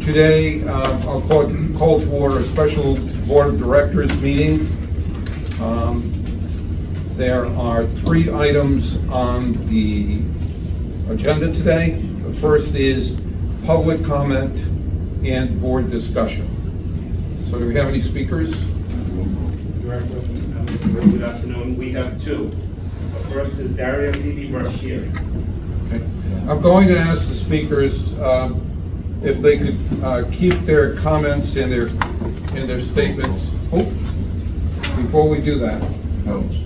Today, I'll call to order a special Board of Directors meeting. There are 3 items on the agenda today. The first is public comment and board discussion. So do we have any speakers? Director, good afternoon. We have 2. The first is Daria Phoebe Brashear. I'm going to ask the speakers if they could keep their comments and their statements. Oh, before we do that,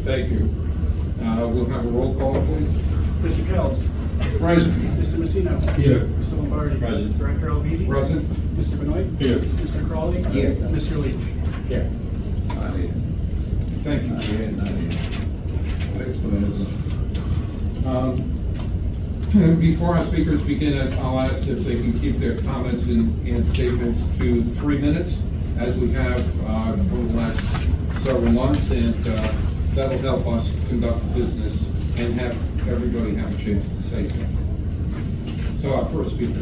thank you. We'll have a roll call, please. Mr. Kells. Present. Mr. Messino. Here. Mr. Lombardi. Present. Director Alvidi. Present. Mr. Benoit. Here. Mr. Crawley. Here. Mr. Leach. Here. Thank you. Before our speakers begin, I'll ask if they can keep their comments and statements to 3 minutes, as we have over the last several months, and that'll help us conduct business and have everybody have a chance to say something. So our first speaker.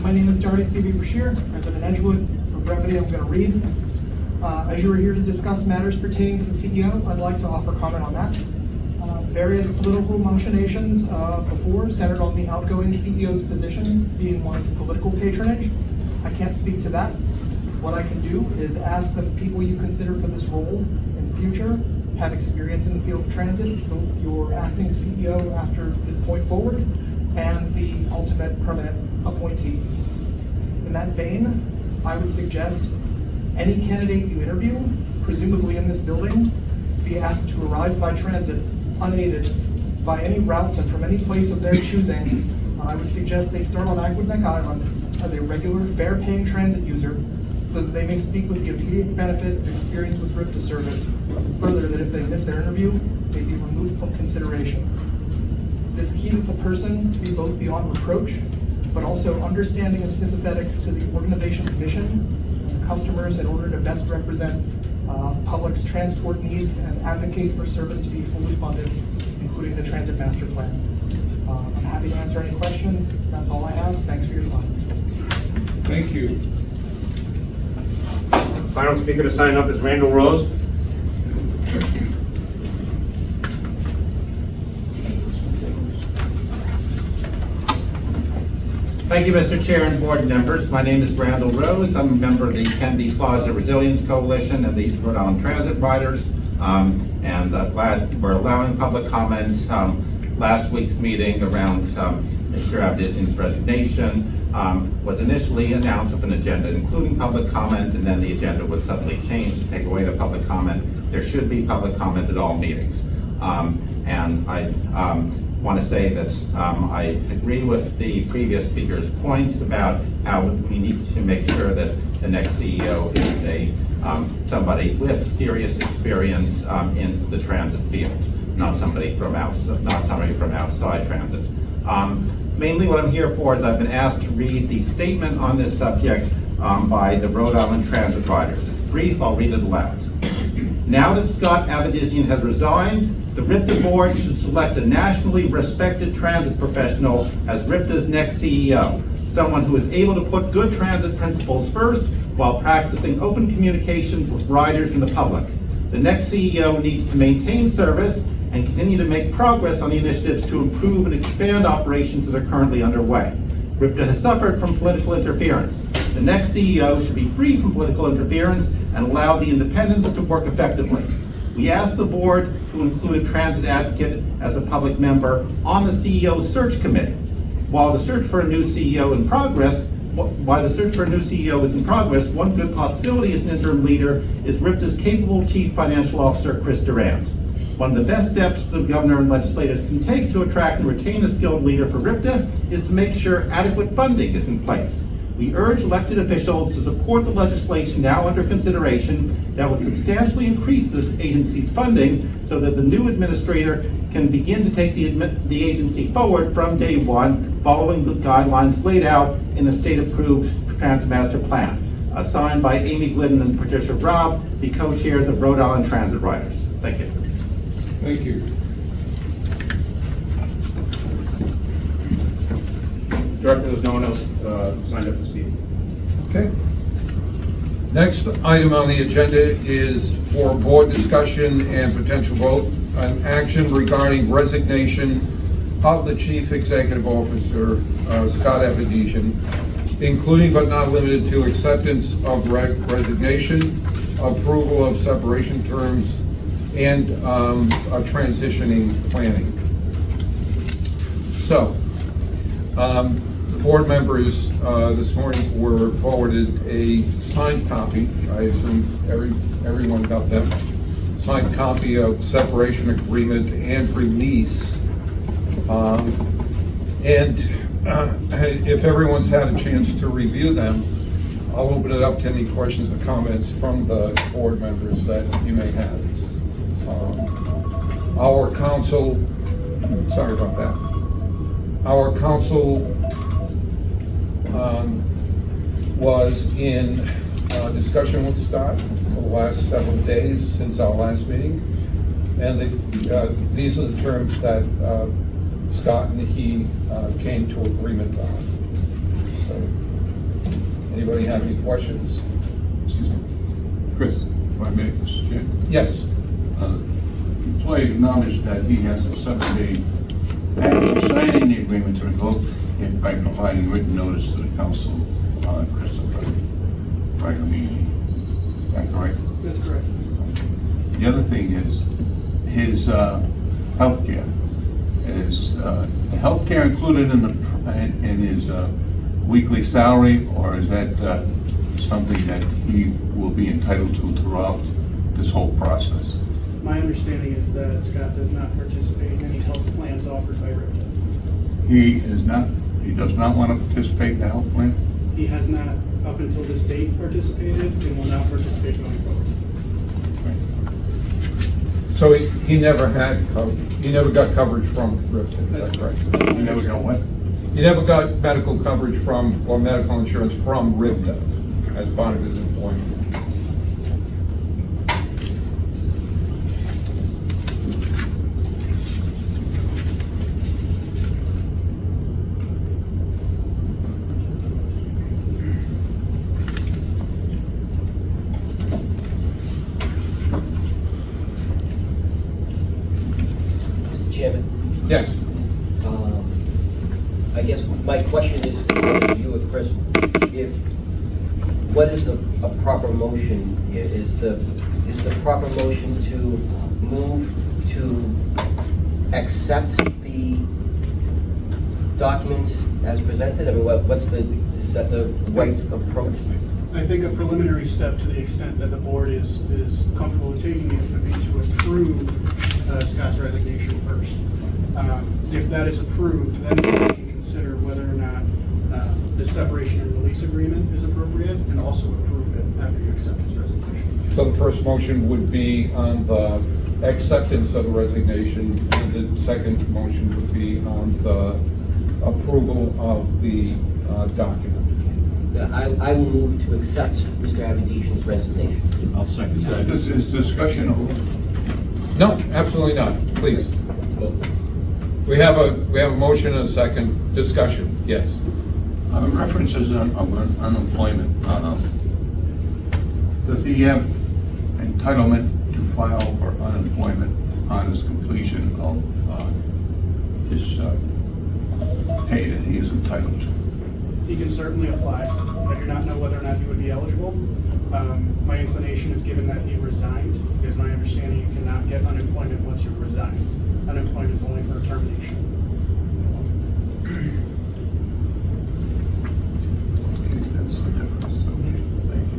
My name is Daria Phoebe Brashear. I live in Edgewood. For brevity, I'm going to read. As you are here to discuss matters pertaining to the CEO, I'd like to offer comment on that. Various political machinations before centered on the outgoing CEO's position being one of political patronage. I can't speak to that. What I can do is ask that the people you consider for this role in the future have experience in the field of transit, both your acting CEO after this point forward and the ultimate permanent appointee. In that vein, I would suggest any candidate you interview, presumably in this building, be asked to arrive by transit unaided by any routes and from any place of their choosing. I would suggest they start on Aqueduct Island as a regular fare-paying transit user so that they may speak with the immediate benefit of experience with RIPTA service. Further, that if they miss their interview, they be removed from consideration. This keeps the person to be both beyond reproach, but also understanding and sympathetic to the organization's mission and customers in order to best represent public's transport needs and advocate for service to be fully funded, including the transit master plan. I'm happy to answer any questions. That's all I have. Thanks for your time. Thank you. Final speaker to sign up is Randall Rose. Thank you, Mr. Chair and board members. My name is Randall Rose. I'm a member of the Kennedy Plaza Resilience Coalition and the Rhode Island Transit Riders. And glad we're allowing public comments. Last week's meeting around Mr. Avedisian's resignation was initially announced with an agenda including public comment, and then the agenda was suddenly changed to take away the public comment. There should be public comment at all meetings. And I want to say that I agree with the previous speaker's points about how we need to make sure that the next CEO is somebody with serious experience in the transit field, not somebody from outside transit. Mainly what I'm here for is I've been asked to read the statement on this subject by the Rhode Island Transit Riders. It's brief, I'll read it aloud. Now that Scott Avedisian has resigned, the RIPTA board should select a nationally respected transit professional as RIPTA's next CEO, someone who is able to put good transit principles first while practicing open communications with riders and the public. The next CEO needs to maintain service and continue to make progress on the initiatives to improve and expand operations that are currently underway. RIPTA has suffered from political interference. The next CEO should be free from political interference and allow the independents to work effectively. We ask the board to include a transit advocate as a public member on the CEO search committee. While the search for a new CEO is in progress, one good possibility as an interim leader is RIPTA's capable Chief Financial Officer, Chris Durant. One of the best steps the governor and legislators can take to attract and retain a skilled leader for RIPTA is to make sure adequate funding is in place. We urge elected officials to support the legislation now under consideration that would substantially increase the agency's funding so that the new administrator can begin to take the agency forward from day one, following the guidelines laid out in the state-approved Transit Master Plan, signed by Amy Glidden and Patricia Robb, the co-chairs of Rhode Island Transit Riders. Thank you. Thank you. Director, there's no one else signed up to speak. Okay. Next item on the agenda is for board discussion and potential vote on action regarding resignation of the Chief Executive Officer, Scott Avedisian, including but not limited to acceptance of resignation, approval of separation terms, and transitioning planning. So, the board members this morning were forwarded a signed copy. I assume everyone got them. Signed copy of separation agreement and release. If everyone's had a chance to review them, I'll open it up to any questions or comments from the board members that you may have. Our council, sorry about that. Our council was in discussion with Scott for the last several days since our last meeting. And these are the terms that Scott and he came to agreement on. So, anybody have any questions? Chris, if I may, Mr. Chairman. Yes. Employee acknowledged that he has a 7-day after signing the agreement to revoke it by providing written notice to the council on Christopher Ragamini. Is that correct? That's correct. The other thing is his health care. Is the health care included in his weekly salary, or is that something that he will be entitled to throughout this whole process? My understanding is that Scott does not participate in any health plans offered by RIPTA. He does not want to participate in the health plan? He has not, up until this date, participated and will not participate going forward. So he never had he never got coverage from RIPTA, is that correct? You never got what? He never got medical coverage from, or medical insurance from RIPTA as part of his employment. Mr. Chairman, Yes. I guess my question is for you and Chris. What is a proper motion here? Is the proper motion to move to accept the document as presented? I mean, is that the right approach? I think a preliminary step, to the extent that the board is comfortable with taking it, would be to approve Scott's resignation first. If that is approved, then we can consider whether or not the separation and release agreement is appropriate, and also approve it after you accept his resignation. So the first motion would be on the acceptance of the resignation, and the second motion would be on the approval of the document. I will move to accept Mr. Avedisian's resignation. I'll second that. This is discussion over. No, absolutely not, please. We have a motion and a second discussion, yes. References on unemployment. Does he have entitlement to file for unemployment on his completion of his pay that he is entitled to? He can certainly apply. I do not know whether or not he would be eligible. My inclination is, given that he resigned, because my understanding you cannot get unemployment once you resign. Unemployment is only for a termination. Okay, that's the difference. Okay, thank you.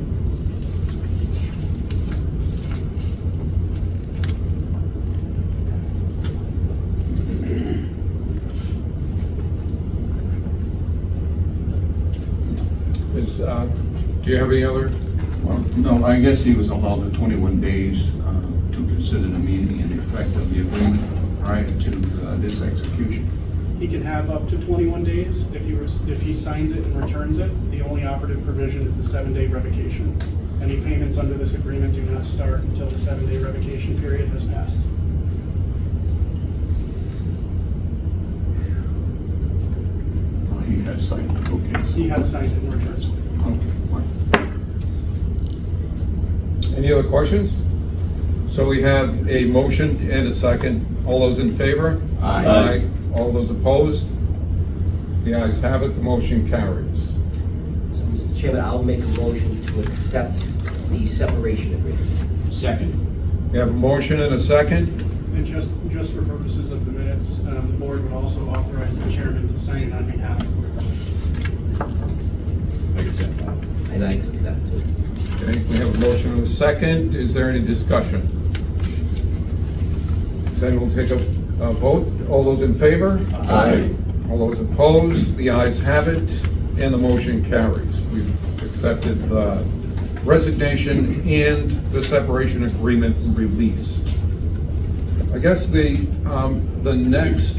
Do you have any other? Well, no, I guess he was allowed the 21 days to consider the meaning and the effect of the agreement prior to this execution. He can have up to 21 days if he signs it and returns it. The only operative provision is the 7-day revocation. Any payments under this agreement do not start until the 7-day revocation period has passed. He has signed it, okay. He has signed it, we're just. Okay, fine. Any other questions? So we have a motion and a second. All those in favor? Aye. All those opposed? The ayes have it, the motion carries. So, Mr. Chairman, I'll make a motion to accept the separation agreement. Second. We have a motion and a second. And just for purposes of the minutes, the board would also authorize the chairman to sign it on behalf of the board. And I accept that too. Okay, we have a motion and a second. Is there any discussion? Then we'll take a vote. All those in favor? Aye. All those opposed? The ayes have it, and the motion carries. We've accepted the resignation and the separation agreement release. I guess the next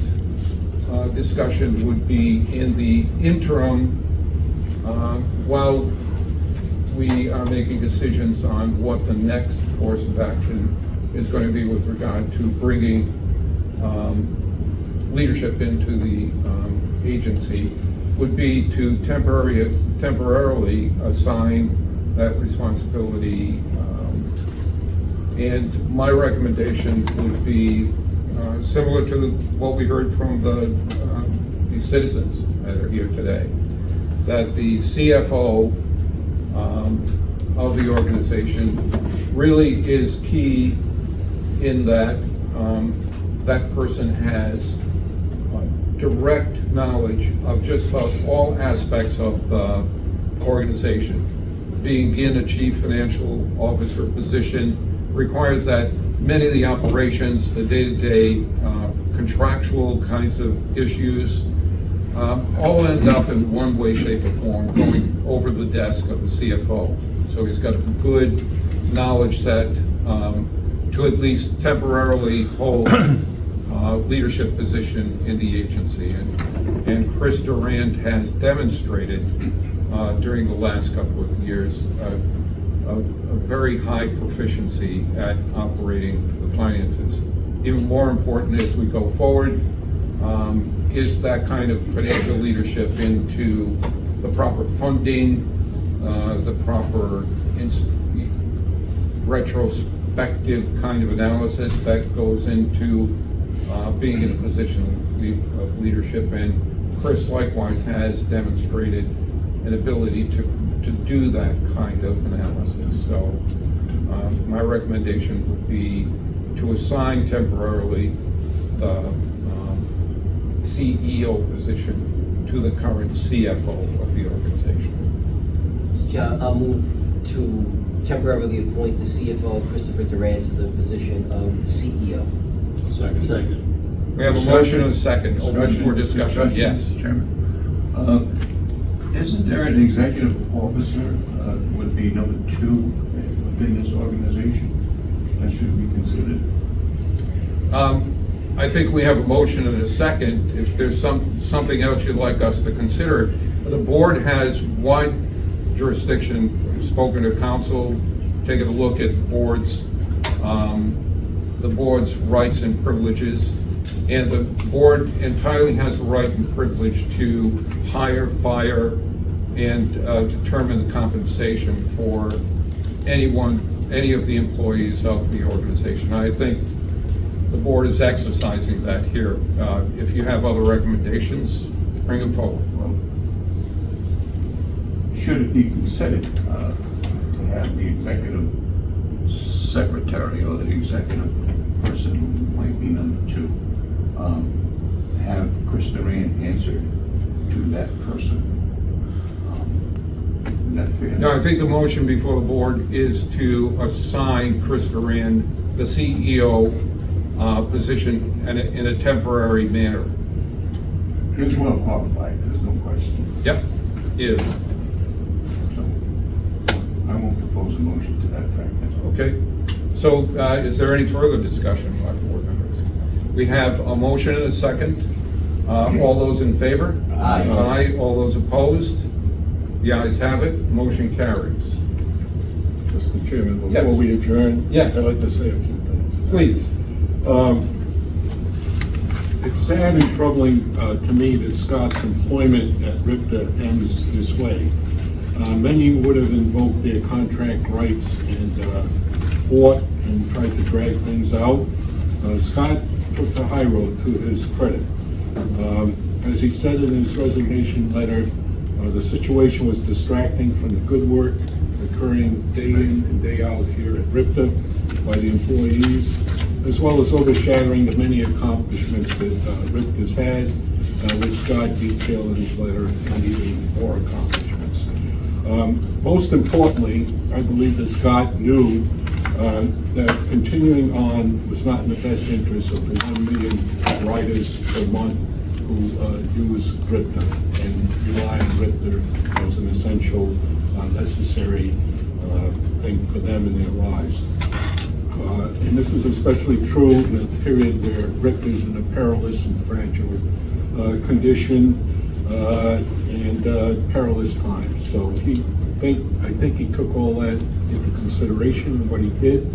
discussion would be in the interim, while we are making decisions on what the next course of action is going to be with regard to bringing leadership into the agency, would be to temporarily assign that responsibility. And my recommendation would be similar to what we heard from the citizens that are here today, that the CFO of the organization really is key in that that person has direct knowledge of just about all aspects of the organization. Being in a chief financial officer position requires that many of the operations, the day-to-day contractual kinds of issues, all end up in one way, shape, or form going over the desk of the CFO. So he's got a good knowledge set to at least temporarily hold leadership position in the agency. And Chris Durand has demonstrated during the last couple of years a very high proficiency at operating the finances. Even more important as we go forward is that kind of financial leadership into the proper funding, the proper retrospective kind of analysis that goes into being in a position of leadership. And Chris likewise has demonstrated an ability to do that kind of analysis. So my recommendation would be to assign temporarily the CEO position to the current CFO of the organization. Mr. Chair, I'll move to temporarily appoint the CFO, Christopher Durand, to the position of CEO. Second. We have a motion and a second. Open for discussion. Yes. Mr. Chairman. Isn't there an executive officer would be number 2 within this organization that should be considered? I think we have a motion and a second. If there's something else you'd like us to consider, the board has wide jurisdiction. We've spoken to council, taken a look at the board's rights and privileges, and the board entirely has the right and privilege to hire, fire, and determine the compensation for any of the employees of the organization. I think the board is exercising that here. If you have other recommendations, bring them forward. Well, should it be considered to have the executive secretary or the executive person who might be number 2 have Chris Durand answer to that person? Is that fair? No, I think the motion before the board is to assign Chris Durand the CEO position in a temporary manner. He's well qualified, there's no question. Yep, is. So I won't propose a motion to that effect. Okay. So is there any further discussion by board members? We have a motion and a second. All those in favor? Aye. Aye. All those opposed? The ayes have it. Motion carries. Mr. Chairman, Yes. before we adjourn, Yes. I'd like to say a few things. Please. It's sad and troubling to me that Scott's employment at RIPTA ends this way. Many would have invoked their contract rights and fought and tried to drag things out. Scott took the high road, to his credit. As he said in his resignation letter, the situation was distracting from the good work occurring day in and day out here at RIPTA by the employees, as well as overshadowing the many accomplishments that RIPTA's had, which Scott detailed in his letter, and even more accomplishments. Most importantly, I believe that Scott knew that continuing on was not in the best interest of the 1 million riders per month who use RIPTA and rely on RIPTA as an essential, necessary thing for them in their lives. And this is especially true in a period where RIPTA is in a perilous and fragile condition and perilous times. So I think he took all that into consideration in what he did.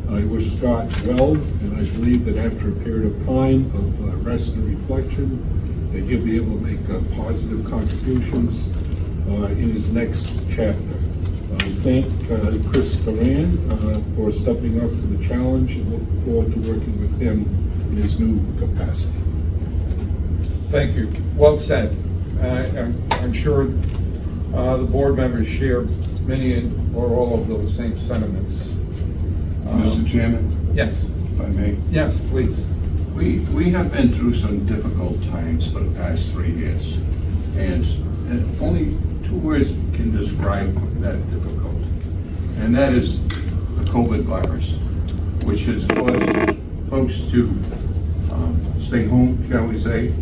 I wish Scott well, and I believe that after a period of time of rest and reflection, that he'll be able to make positive contributions in his next chapter. I thank Chris Duran for stepping up to the challenge and look forward to working with him in his new capacity. Thank you. Well said. I'm sure the board members share many or all of those same sentiments. Mr. Chairman, Yes. if I may. Yes, please. We have been through some difficult times for the past 3 years, and only 2 words can describe that difficult, and that is the COVID virus, which has caused folks to stay home, shall we say,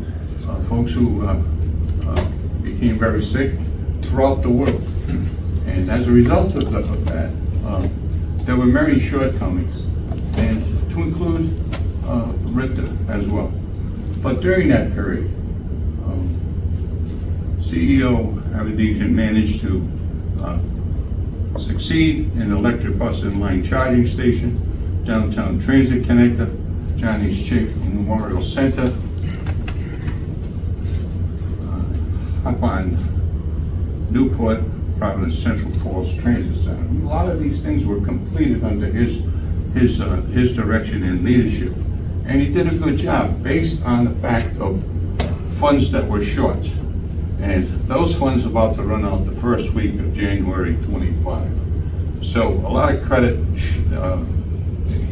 folks who became very sick throughout the world. And as a result of that, there were many shortcomings, and to include RIPTA as well. But during that period, CEO Avedisian managed to succeed in electric bus and line charging station, downtown transit connector, Johnny's Chick Memorial Center, up on Newport, Providence Central Falls Transit Center. A lot of these things were completed under his direction and leadership. And he did a good job based on the fact of funds that were short. And those funds are about to run out the first week of January 25. So a lot of credit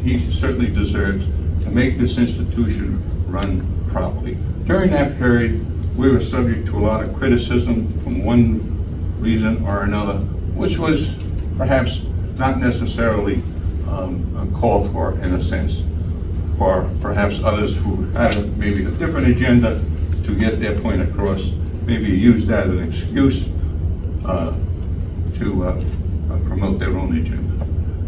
he certainly deserves to make this institution run properly. During that period, we were subject to a lot of criticism from one reason or another, which was perhaps not necessarily called for in a sense, for perhaps others who had maybe a different agenda to get their point across, maybe use that as an excuse to promote their own agenda.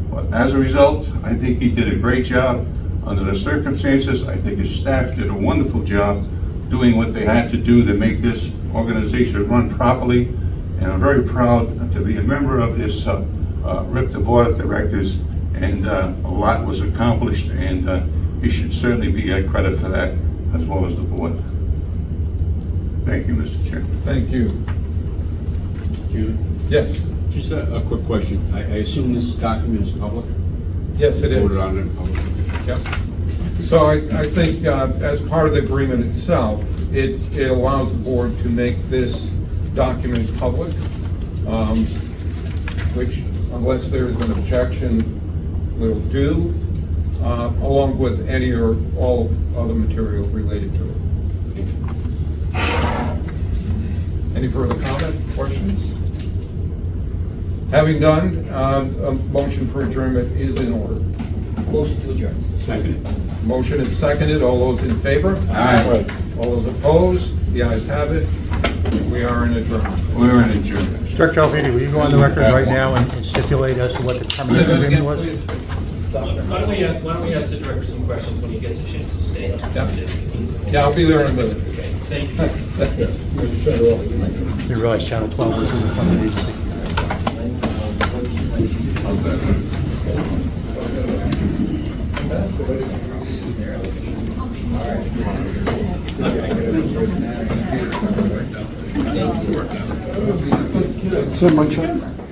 But as a result, I think he did a great job under the circumstances. I think his staff did a wonderful job doing what they had to do to make this organization run properly. And I'm very proud to be a member of this RIPTA Board of Directors, and a lot was accomplished, and he should certainly be credit for that, as well as the board. Thank you, Mr. Chairman. Thank you. Chairman, Yes. just a quick question. I assume this document is public? Yes, it is. Voted on in public? Yep. So I think as part of the agreement itself, it allows the board to make this document public, which, unless there is an objection, we'll do, along with any or all other material related to it. Any further comment, questions? Having done, a motion for adjournment is in order. Motion to adjourn. Second. Motion is seconded. All those in favor? Aye. All those opposed? The ayes have it. We are in adjournment. We're in adjournment. Director Alviti, will you go on the record right now and stipulate as to what the term of this agreement was? Why don't we ask the director some questions when he gets a chance to stay? Yeah, I'll be there in a minute. Okay, thank you. Yes, we'll shut it off. You realize Channel 12 was in the funding agency? So much.